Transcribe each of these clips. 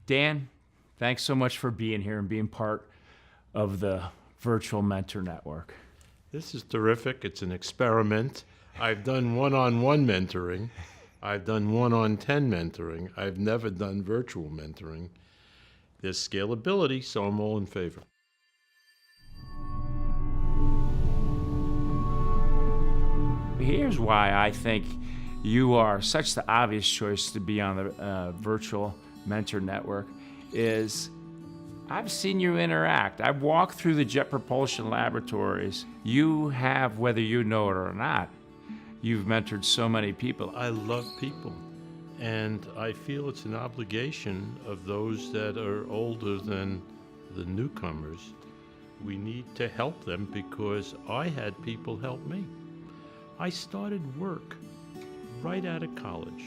Dan, thanks so much for being here and being part of the Virtual Mentor Network. This is terrific. It's an experiment. I've done one-on-one mentoring. I've done 1-on-10 mentoring. I've never done virtual mentoring. There's scalability, so I'm all in favor. Here's why I think you are such the obvious choice to be on the Virtual Mentor Network is I've seen you interact. I've walked through the Jet Propulsion Laboratories. You have, whether you know it or not, you've mentored so many people. I love people, and I feel it's an obligation of those that are older than the newcomers. We need to help them because I had people help me. I started work right out of college.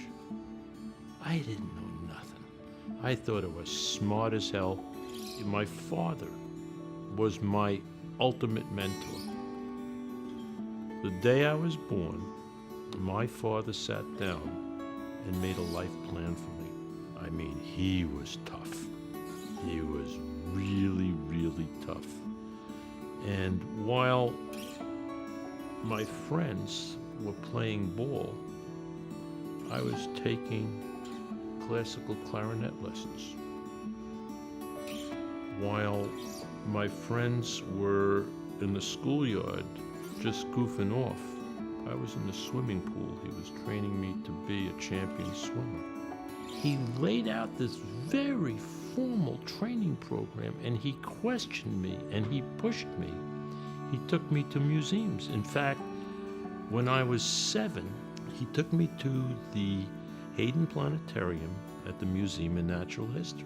I didn't know nothing. I thought I was smart as hell. My father was my ultimate mentor. The day I was born, my father sat down and made a life plan for me. I mean, he was tough. He was really, really tough. And while my friends were playing ball, I was taking classical clarinet lessons. While my friends were in the schoolyard just goofing off, I was in the swimming pool. He was training me to be a champion swimmer. He laid out this very formal training program, and he questioned me and he pushed me. He took me to museums. In fact, when I was 7, he took me to the Hayden Planetarium at the Museum of Natural History.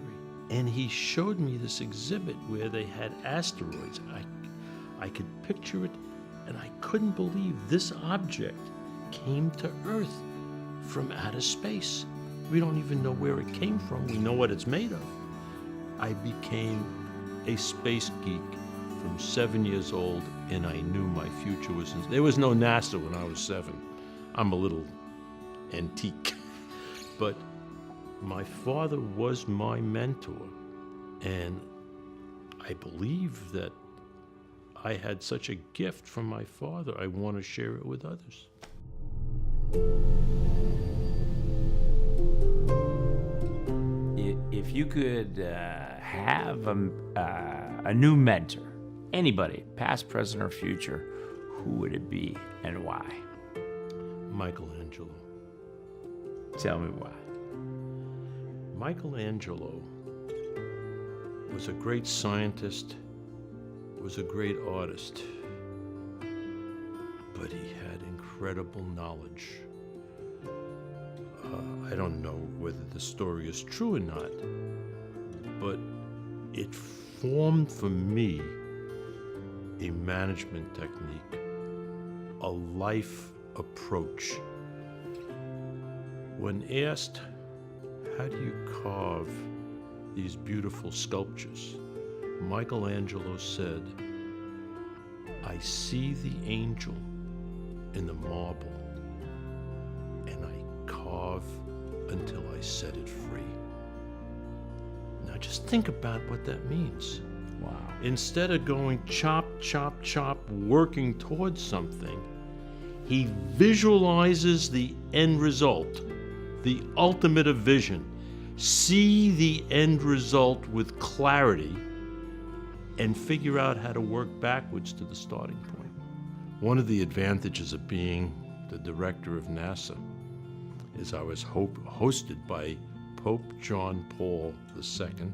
And he showed me this exhibit where they had asteroids. I could picture it, and I couldn't believe this object came to Earth from outer space. We don't even know where it came from. We know what it's made of. I became a space geek from 7 years old, and I knew my future was in. There was no NASA when I was 7. I'm a little antique. But my father was my mentor, and I believe that I had such a gift from my father. I want to share it with others. If you could have a new mentor, anybody, past, present, or future, who would it be and why? Michelangelo. Tell me why. Michelangelo was a great scientist, was a great artist, but he had incredible knowledge. I don't know whether the story is true or not, but it formed for me a management technique, a life approach. When asked, how do you carve these beautiful sculptures? Michelangelo said, I see the angel in the marble, and I carve until I set it free. Now just think about what that means. Wow. Instead of going chop, chop, chop, working towards something, he visualizes the end result, the ultimate of vision. See the end result with clarity and figure out how to work backwards to the starting point. One of the advantages of being the director of NASA is I was hosted by Pope John Paul II.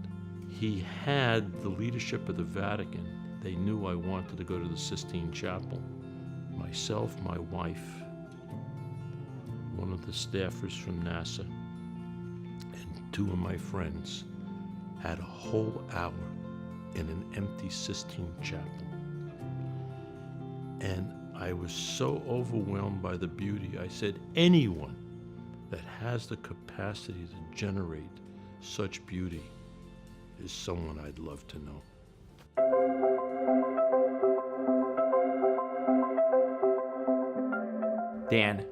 He had the leadership of the Vatican. They knew I wanted to go to the Sistine Chapel. Myself, my wife, one of the staffers from NASA, and 2 of my friends had a whole hour in an empty Sistine Chapel. And I was so overwhelmed by the beauty, I said, anyone that has the capacity to generate such beauty is someone I'd love to know. Dan,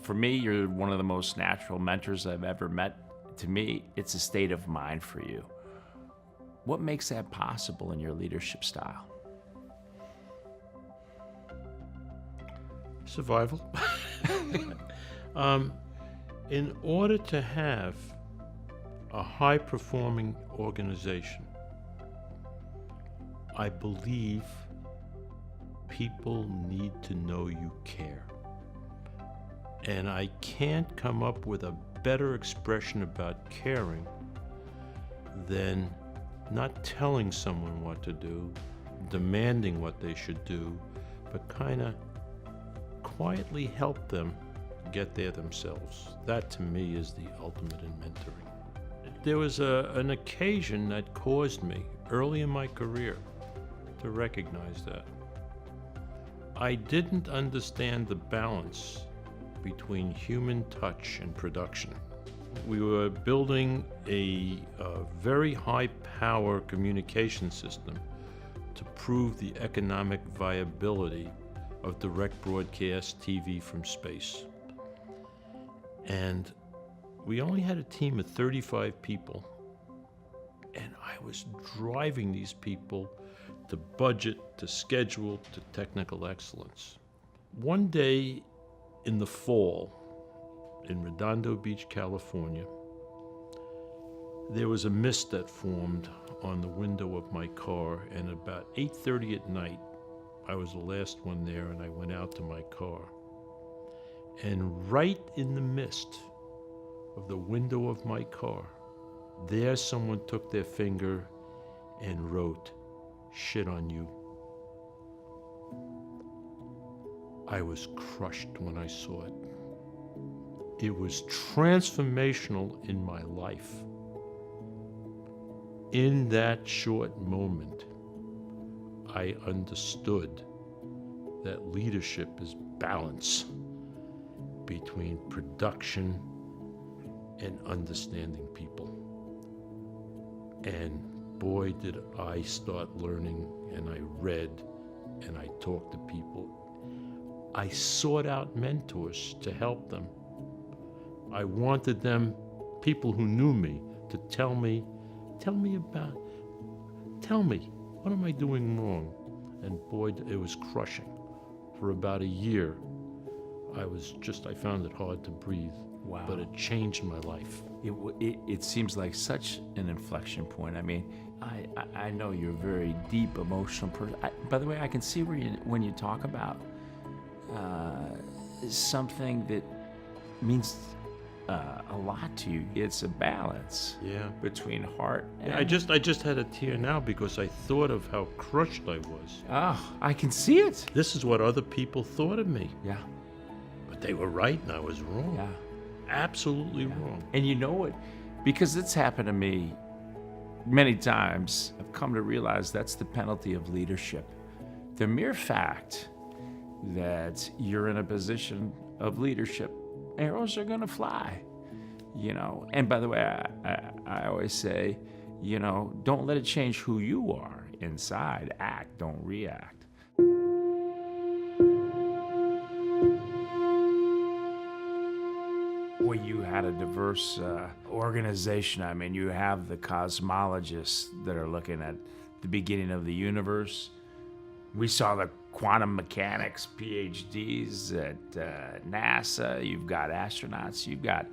for me, you're one of the most natural mentors I've ever met to me, it's a state of mind for you. What makes that possible in your leadership style? Survival. In order to have a high-performing organization, I believe people need to know you care. And I can't come up with a better expression about caring than not telling someone what to do, demanding what they should do, but kind of quietly help them get there themselves. That to me is the ultimate in mentoring. There was an occasion that caused me early in my career to recognize that. I didn't understand the balance between human touch and production. We were building a very high-power communication system to prove the economic viability of direct broadcast TV from space. And we only had a team of 35 people, and I was driving these people to budget, to schedule, to technical excellence. One day in the fall, in Redondo Beach, California, there was a mist that formed on the window of my car, and about 8:30 at night, I was the last one there, and I went out to my car. And right in the mist of the window of my car, there someone took their finger and wrote, "Shit on you." I was crushed when I saw it. It was transformational in my life. In that short moment, I understood that leadership is balance between production and understanding people. And boy, did I start learning, and I read, and I talked to people. I sought out mentors to help them. I wanted them, people who knew me, to tell me, what am I doing wrong? And boy, it was crushing. For about a year, I found it hard to breathe. Wow. But it changed my life. It seems like such an inflection point. I mean, I know you're a very deep emotional person. By the way, I can see when you talk about something that means a lot to you. It's a balance between heart and... I just had a tear now because I thought of how crushed I was. Oh, I can see it. This is what other people thought of me. Yeah. But they were right and I was wrong. Yeah. Absolutely wrong. And you know what? Because it's happened to me many times, I've come to realize that's the penalty of leadership. The mere fact that you're in a position of leadership, arrows are gonna fly, you know. And by the way, I always say, you know, don't let it change who you are inside. Act, don't react. Well, you had a diverse organization. I mean, you have the cosmologists that are looking at the beginning of the universe. We saw the quantum mechanics PhDs at NASA. You've got astronauts. You've got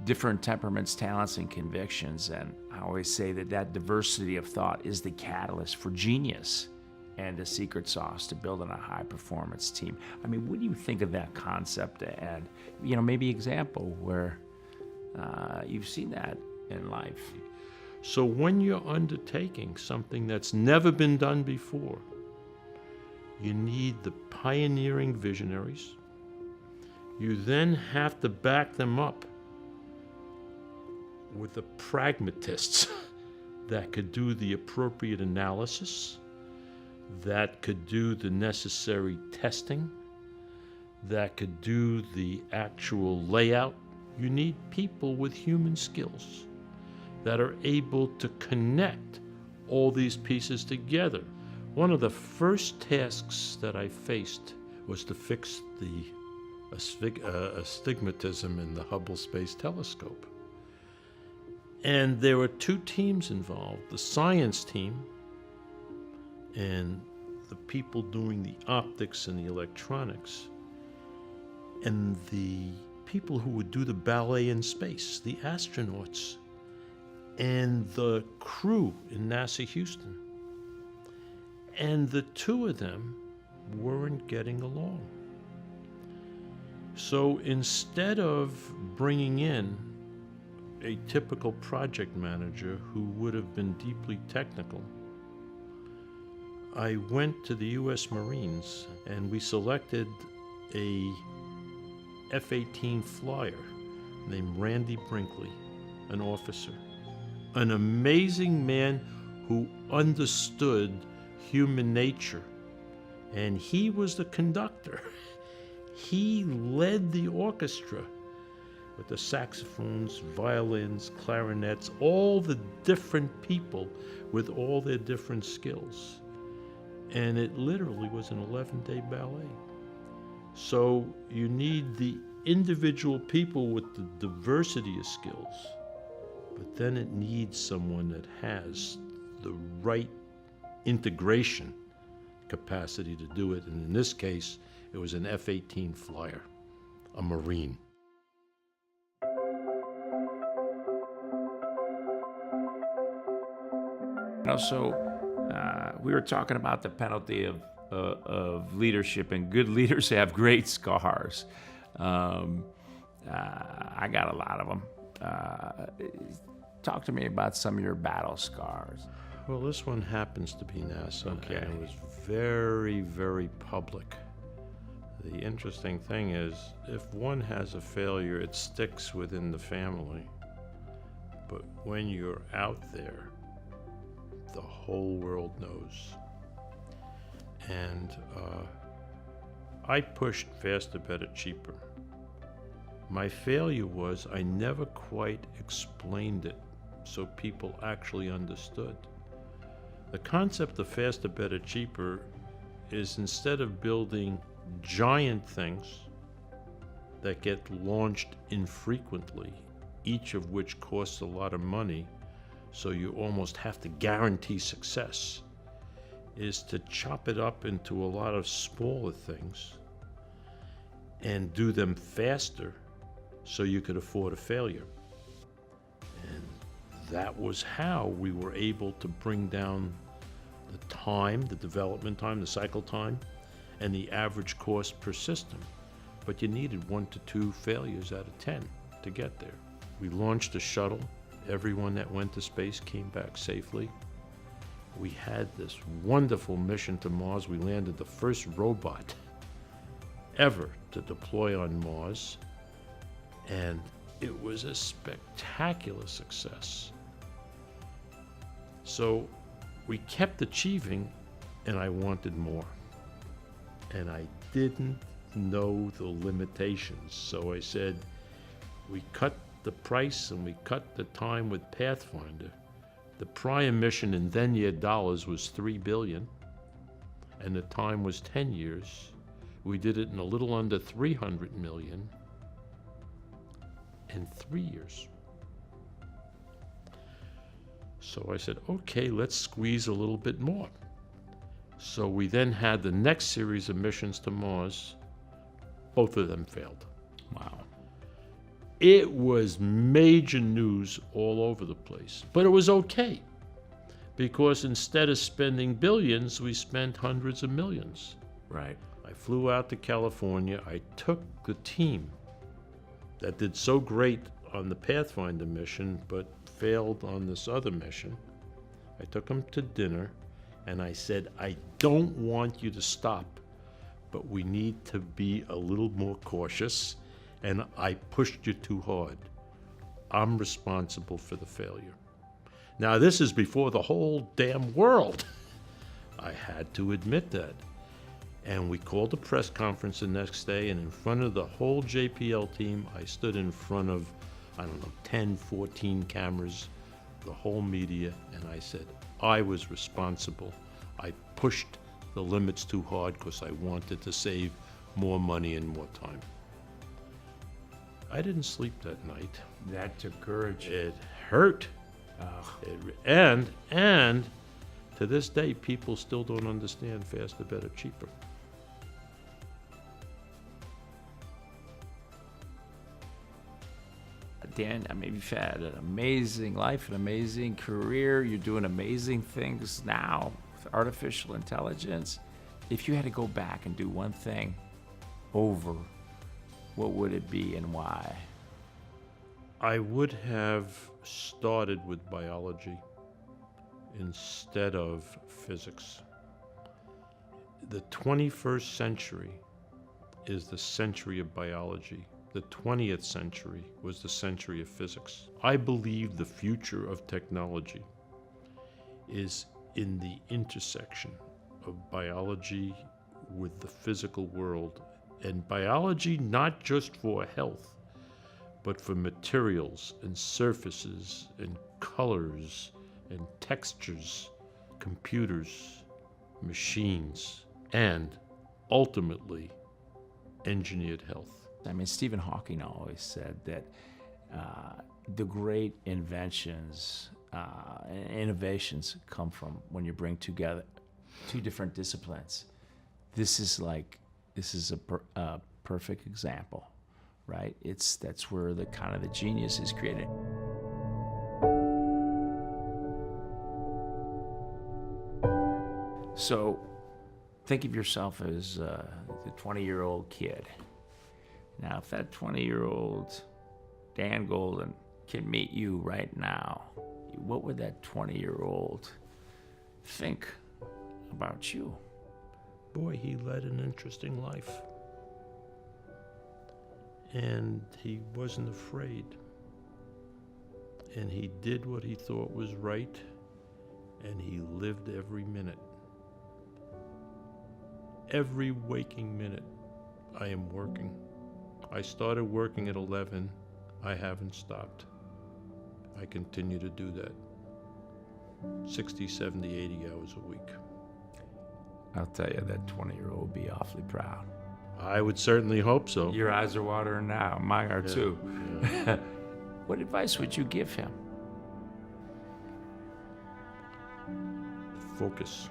different temperaments, talents, and convictions. And I always say that diversity of thought is the catalyst for genius and the secret sauce to building a high-performance team. I mean, what do you think of that concept? And, you know, maybe example where you've seen that in life. So when you're undertaking something that's never been done before, you need the pioneering visionaries. You then have to back them up with the pragmatists that could do the appropriate analysis, that could do the necessary testing, that could do the actual layout. You need people with human skills that are able to connect all these pieces together. One of the first tasks that I faced was to fix the astigmatism in the Hubble Space Telescope. And there were two teams involved, the science team and the people doing the optics and the electronics, and the people who would do the ballet in space, the astronauts, and the crew in NASA Houston. And the two of them weren't getting along. So instead of bringing in a typical project manager who would have been deeply technical, I went to the U.S. Marines and we selected a F-18 flyer named Randy Brinkley, an officer, an amazing man who understood human nature, and he was the conductor. He led the orchestra with the saxophones, violins, clarinets, all the different people with all their different skills. And it literally was an 11-day ballet. So you need the individual people with the diversity of skills, but then it needs someone that has the right integration capacity to do it. And in this case, it was an F-18 flyer, a Marine. We were talking about the penalty of leadership, and good leaders have great scars. I got a lot of them. Talk to me about some of your battle scars. Well, this one happens to be NASA, Okay. and it was very, very public. The interesting thing is, if one has a failure, it sticks within the family. But when you're out there, the whole world knows. And I pushed faster, better, cheaper. My failure was I never quite explained it so people actually understood. The concept of faster, better, cheaper is, instead of building giant things that get launched infrequently, each of which costs a lot of money, so you almost have to guarantee success, is to chop it up into a lot of smaller things and do them faster so you could afford a failure. And that was how we were able to bring down the time, the development time, the cycle time, and the average cost per system. But you needed 1 to 2 failures out of 10 to get there. We launched a shuttle. Everyone that went to space came back safely. We had this wonderful mission to Mars. We landed the first robot ever to deploy on Mars, and it was a spectacular success. So we kept achieving, and I wanted more. And I didn't know the limitations, so I said, we cut the price and we cut the time with Pathfinder. The prior mission in then-year dollars was $3 billion, and the time was 10 years. We did it in a little under $300 million in 3 years. So I said, okay, let's squeeze a little bit more. So we then had the next series of missions to Mars. Both of them failed. Wow. It was major news all over the place, but it was okay, because instead of spending billions, we spent hundreds of millions. Right. I flew out to California. I took the team that did so great on the Pathfinder mission, but failed on this other mission. I took them to dinner, and I said, I don't want you to stop, but we need to be a little more cautious, and I pushed you too hard. I'm responsible for the failure. Now, this is before the whole damn world. I had to admit that. And we called a press conference the next day, and in front of the whole JPL team, I stood in front of, 10, 14 cameras, the whole media, and I said, I was responsible. I pushed the limits too hard because I wanted to save more money and more time. I didn't sleep that night. That took courage. It hurt. And to this day, people still don't understand faster, better, cheaper. Dan, I mean, you've had an amazing life, an amazing career. You're doing amazing things now with artificial intelligence. If you had to go back and do one thing over, what would it be and why? I would have started with biology instead of physics. The 21st century is the century of biology. The 20th century was the century of physics. I believe the future of technology is in the intersection of biology with the physical world, and biology not just for health, but for materials and surfaces and colors and textures, computers, machines, and ultimately engineered health. I mean, Stephen Hawking always said that the great inventions and innovations come from when you bring together two different disciplines. This is a perfect example, right? That's where the kind of the genius is created. So think of yourself as the 20-year-old kid. Now, if that 20-year-old Dan Goldin can meet you right now, what would that 20-year-old think about you? Boy, he led an interesting life. And he wasn't afraid. And he did what he thought was right, and he lived every minute. Every waking minute, I am working. I started working at 11. I haven't stopped. I continue to do that. 60, 70, 80 hours a week. I'll tell you, that 20-year-old would be awfully proud. I would certainly hope so. Your eyes are watering now. Mine are too. Yeah. What advice would you give him? Focus.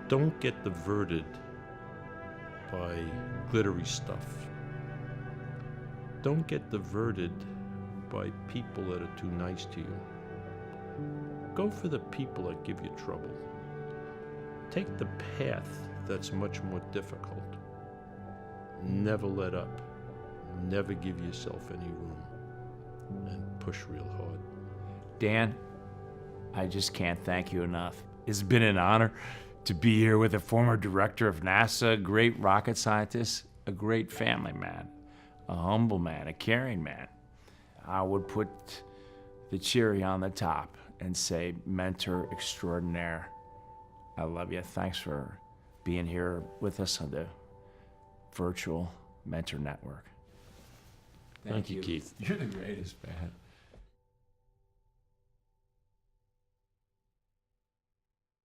Don't get diverted by glittery stuff. Don't get diverted by people that are too nice to you. Go for the people that give you trouble. Take the path that's much more difficult. Never let up. Never give yourself any room. And push real hard. Dan, I just can't thank you enough. It's been an honor to be here with a former director of NASA, a great rocket scientist, a great family man, a humble man, a caring man. I would put the cherry on the top and say mentor extraordinaire. I love you. Thanks for being here with us on the Virtual Mentor Network. Thank you, Keith. You're the greatest, man.